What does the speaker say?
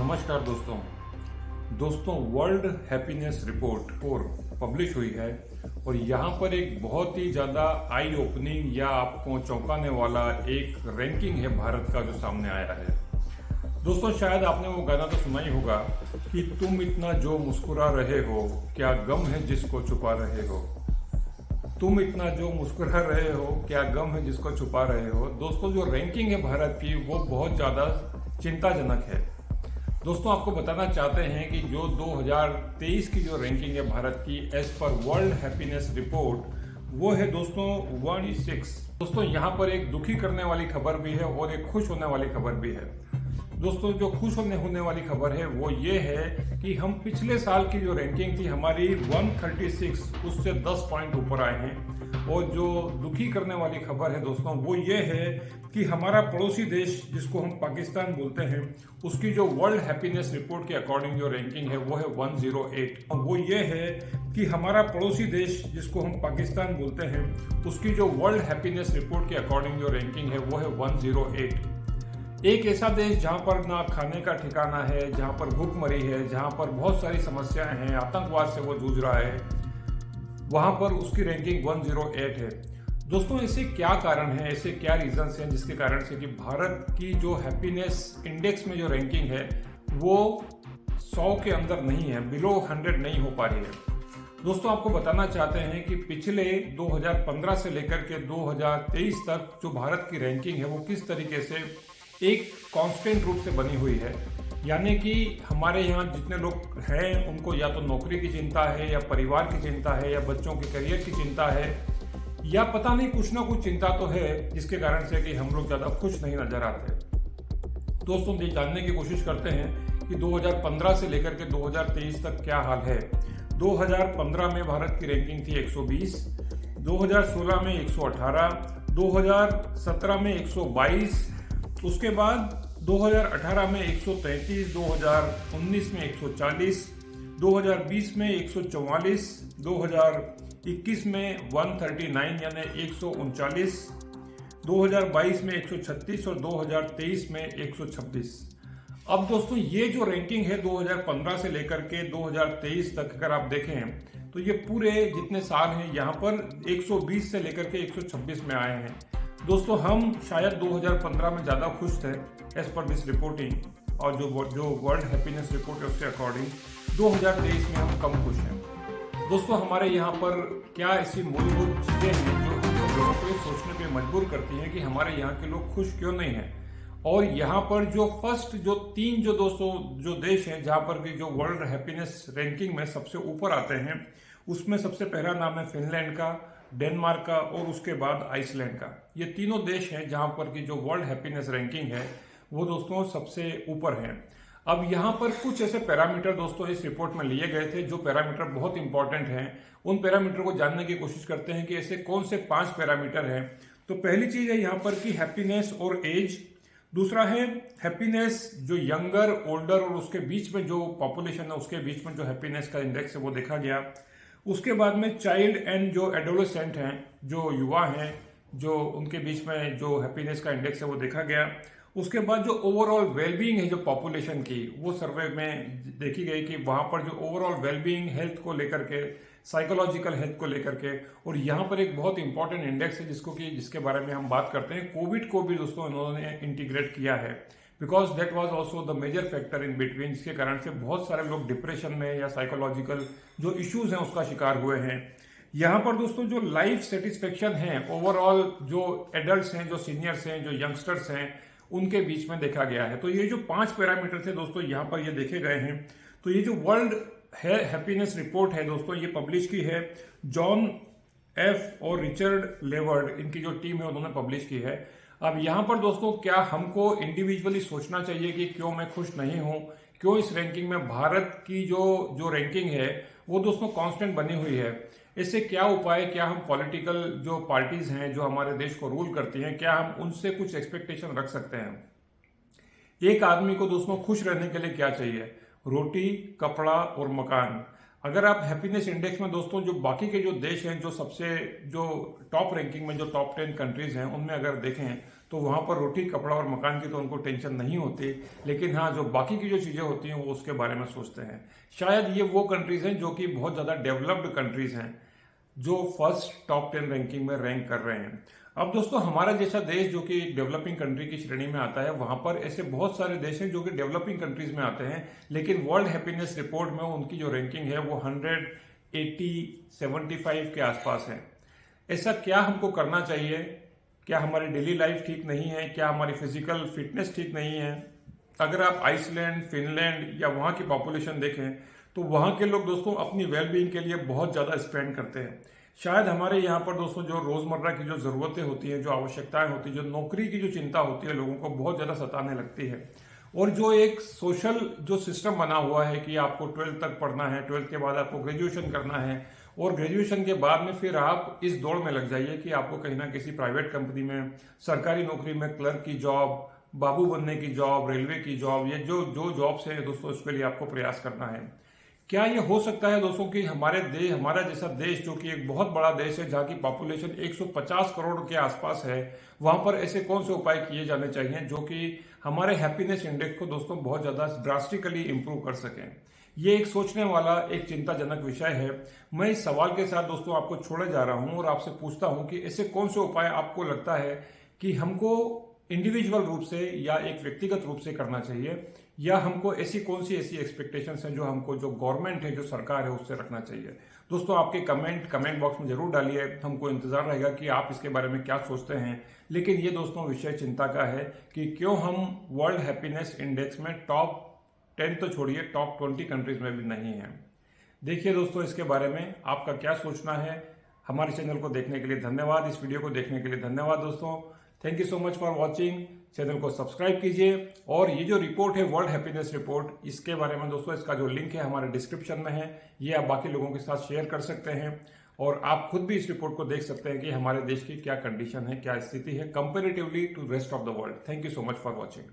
नमस्कार दोस्तों world happiness report 4 publish हुई है और यहाँ पर एक बहुत ही ज़्यादा आई ओपनिंग या आपको चौंकाने वाला एक रैंकिंग है भारत का जो सामने आया है। दोस्तों शायद आपने वो गाना तो सुना ही होगा कि तुम इतना जो मुस्कुरा रहे हो, क्या गम है जिसको छुपा रहे हो। तुम इतना जो मुस्कुरा रहे हो, क्या गम है जिसको छुपा रहे हो। दोस्तों जो रैंकिंग है भारत की वो बहुत ज़्यादा चिंताजनक है। दोस्तों आपको बताना चाहते हैं कि जो 2023 की जो रैंकिंग है भारत की as per world happiness report वो है दोस्तों 106। दोस्तों यहाँ पर एक दुखी करने वाली खबर भी है और एक खुश होने वाली खबर भी है। दोस्तों जो खुश होने वाली खबर है वो ये है कि हम पिछले साल की जो रैंकिंग थी हमारी 136 उससे 10 पॉइंट ऊपर आए हैं। और जो दुखी करने वाली खबर है दोस्तों वो ये है कि हमारा पड़ोसी देश जिसको हम पाकिस्तान बोलते हैं उसकी जो वर्ल्ड हैप्पीनेस रिपोर्ट के अकॉर्डिंग जो रैंकिंग है वो है 108। वो ये है कि हमारा पड़ोसी देश जिसको हम पाकिस्तान बोलते हैं उसकी जो वर्ल्ड हैप्पीनेस रिपोर्ट के अकॉर्डिंग जो रैंकिंग है वो है 108। एक ऐसा देश जहां पर ना खाने का ठिकाना है, जहां पर भूखमरी है, जहां पर बहुत सारी समस्याएं हैं, आतंकवाद से वो जूझ रहा है, वहां पर उसकी रैंकिंग 108 है। दोस्तों ऐसे क्या कारण है, ऐसे क्या रीजंस हैं जिसके कारण से कि भारत की जो हैप्पीनेस इंडेक्स में जो रैंकिंग है वो 100 के अंदर नहीं है, बिलो 100 नहीं हो पा रही है। दोस्तों आपको बताना चाहते हैं कि पिछले 2015 से लेकर के 2023 तक जो भारत की रैंकिंग है वो किस तरीके से एक कांस्टेंट रूप से बनी हुई है। यानी कि हमारे यहाँ जितने लोग हैं उनको या तो नौकरी की चिंता है या परिवार की चिंता है या बच्चों के करियर की चिंता है या पता नहीं कुछ ना कुछ चिंता तो है जिसके कारण से कि हम लोग ज़्यादा खुश नहीं नजर आते। दोस्तों ये जानने की कोशिश करते हैं कि 2015 से लेकर के 2023 तक क्या हाल है। 2015 में भारत की रैंकिंग थी 120, 2016 में 118, 2017 में 122, उसके बाद 2018 में 133, 2019 में 140, 2020 में 144, 2021 में 139 यानी 139, 2022 में 136 और 2023 में 126। अब दोस्तों ये जो रैंकिंग है 2015 से लेकर के 2023 तक अगर आप देखें तो ये पूरे जितने साल हैं यहाँ पर 120 से लेकर के 126 में आए हैं। दोस्तों हम शायद 2015 में ज़्यादा खुश थे एज पर दिस रिपोर्टिंग और जो वर्ल्ड हैप्पीनेस रिपोर्ट है उसके अकॉर्डिंग 2023 में हम कम खुश हैं। दोस्तों हमारे यहाँ पर क्या ऐसी मूलभूत चीज़ें हैं जो हम लोगों को सोचने पे मजबूर करती हैं कि हमारे यहाँ के लोग खुश क्यों नहीं हैं। और यहाँ पर जो फर्स्ट जो तीन जो दोस्तों जो देश हैं जहाँ पर कि जो वर्ल्ड हैप्पीनेस रैंकिंग में सबसे ऊपर आते हैं उसमें सबसे पहला नाम है फिनलैंड का, डेनमार्क का और उसके बाद आइसलैंड का। ये तीनों देश हैं जहां पर की जो वर्ल्ड हैप्पीनेस रैंकिंग है वो दोस्तों सबसे ऊपर है। अब यहाँ पर कुछ ऐसे पैरामीटर दोस्तों इस रिपोर्ट में लिए गए थे जो पैरामीटर बहुत इंपॉर्टेंट हैं। उन पैरामीटर को जानने की कोशिश करते हैं कि ऐसे कौन से 5 पैरामीटर हैं। तो पहली चीज है यहाँ पर कि हैप्पीनेस और एज। दूसरा है हैप्पीनेस जो यंगर, ओल्डर और उसके बीच में जो पॉपुलेशन है उसके बीच में जो हैप्पीनेस का इंडेक्स है वो देखा गया। उसके बाद में चाइल्ड एंड जो एडोलेसेंट हैं, जो युवा हैं, जो उनके बीच में जो हैप्पीनेस का इंडेक्स है वो देखा गया। उसके बाद जो ओवरऑल वेलबींग है जो पॉपुलेशन की वो सर्वे में देखी गई कि वहां पर जो ओवरऑल वेलबींग हेल्थ को लेकर के, साइकोलॉजिकल हेल्थ को लेकर के, और यहाँ पर एक बहुत इंपॉर्टेंट इंडेक्स है जिसके बारे में हम बात करते हैं, कोविड को भी दोस्तों इन्होंने इंटीग्रेट किया है because that was also the major factor in between, जिसके कारण से बहुत सारे लोग डिप्रेशन में या साइकोलॉजिकल जो इश्यूज हैं उसका शिकार हुए हैं। यहाँ पर दोस्तों जो लाइफ सेटिस्फेक्शन है ओवरऑल जो एडल्ट्स हैं, जो सीनियर्स हैं, जो यंगस्टर्स हैं उनके बीच में देखा गया है। तो ये जो 5 पैरामीटर थे दोस्तों यहाँ पर ये देखे गए हैं। तो ये जो वर्ल्ड हैप्पीनेस रिपोर्ट है दोस्तों ये पब्लिश की है जॉन एफ और रिचर्ड लेवर्ड, इनकी जो टीम है उन्होंने पब्लिश की है। अब यहाँ पर दोस्तों क्या हमको इंडिविजुअली सोचना चाहिए कि क्यों मैं खुश नहीं हूँ, क्यों इस रैंकिंग में भारत की जो रैंकिंग है वो दोस्तों कांस्टेंट बनी हुई है। इससे क्या उपाय, क्या हम पॉलिटिकल जो पार्टीज हैं जो हमारे देश को रूल करती हैं क्या हम उनसे कुछ एक्सपेक्टेशन रख सकते हैं। एक आदमी को दोस्तों खुश रहने के लिए क्या चाहिए, रोटी, कपड़ा और मकान। अगर आप हैप्पीनेस इंडेक्स में दोस्तों जो बाकी के जो देश हैं जो सबसे जो टॉप रैंकिंग में जो टॉप 10 कंट्रीज हैं उनमें अगर देखें तो वहाँ पर रोटी कपड़ा और मकान की तो उनको टेंशन नहीं होती, लेकिन हाँ जो बाकी की जो चीज़ें होती हैं वो उसके बारे में सोचते हैं। शायद ये वो कंट्रीज़ हैं जो कि बहुत ज़्यादा डेवलप्ड कंट्रीज़ हैं, जो फर्स्ट टॉप 10 रैंकिंग में रैंक कर रहे हैं। अब दोस्तों हमारा जैसा देश जो कि डेवलपिंग कंट्री की श्रेणी में आता है, वहां पर ऐसे बहुत सारे देश हैं जो कि डेवलपिंग कंट्रीज में आते हैं, लेकिन वर्ल्ड हैप्पीनेस रिपोर्ट में उनकी जो रैंकिंग है वो 180 75 के आसपास है। ऐसा क्या हमको करना चाहिए? क्या हमारी डेली लाइफ ठीक नहीं है? क्या हमारी फिजिकल फिटनेस ठीक नहीं है? अगर आप आइसलैंड, फिनलैंड या वहाँ की पॉपुलेशन देखें तो वहाँ के लोग दोस्तों अपनी वेलबींग के लिए बहुत ज़्यादा स्पेंड करते हैं। शायद हमारे यहाँ पर दोस्तों जो रोज़मर्रा की जो ज़रूरतें होती हैं, जो आवश्यकताएं होती हैं, जो नौकरी की जो चिंता होती है, लोगों को बहुत ज़्यादा सताने लगती है। और जो एक सोशल जो सिस्टम बना हुआ है कि आपको 12th तक पढ़ना है, 12th के बाद आपको ग्रेजुएशन करना है, और ग्रेजुएशन के बाद में फिर आप इस दौड़ में लग जाइए कि आपको कहीं ना किसी प्राइवेट कंपनी में, सरकारी नौकरी में, क्लर्क की जॉब, बाबू बनने की जॉब, रेलवे की जॉब, ये जो जो जॉब्स है दोस्तों उसके लिए आपको प्रयास करना है। क्या ये हो सकता है दोस्तों कि हमारा जैसा देश जो कि एक बहुत बड़ा देश है, जहाँ की पॉपुलेशन 150 करोड़ के आसपास है, वहां पर ऐसे कौन से उपाय किए जाने चाहिए जो कि हमारे हैप्पीनेस इंडेक्स को दोस्तों बहुत ज्यादा ड्रास्टिकली इंप्रूव कर सकें? ये एक सोचने वाला, एक चिंताजनक विषय है। मैं इस सवाल के साथ दोस्तों आपको छोड़े जा रहा हूं और आपसे पूछता हूं कि ऐसे कौन से उपाय आपको लगता है कि हमको इंडिविजुअल रूप से या एक व्यक्तिगत रूप से करना चाहिए, या हमको कौन सी ऐसी एक्सपेक्टेशंस हैं जो हमको, जो गवर्नमेंट है, जो सरकार है, उससे रखना चाहिए? दोस्तों आपके कमेंट बॉक्स में जरूर डालिए, हमको इंतजार रहेगा कि आप इसके बारे में क्या सोचते हैं। लेकिन ये दोस्तों विषय चिंता का है कि क्यों हम वर्ल्ड हैप्पीनेस इंडेक्स में टॉप 10 तो छोड़िए, टॉप 20 कंट्रीज में भी नहीं है। देखिए दोस्तों इसके बारे में आपका क्या सोचना है। हमारे चैनल को देखने के लिए धन्यवाद, इस वीडियो को देखने के लिए धन्यवाद दोस्तों। Thank you so much for watching. Channel को सब्सक्राइब कीजिए, और ये जो रिपोर्ट है वर्ल्ड हैप्पीनेस रिपोर्ट, इसके बारे में दोस्तों इसका जो लिंक है हमारे डिस्क्रिप्शन में है, ये आप बाकी लोगों के साथ शेयर कर सकते हैं, और आप खुद भी इस रिपोर्ट को देख सकते हैं कि हमारे देश की क्या कंडीशन है, क्या स्थिति है comparatively to rest of the world. Thank you so much for watching.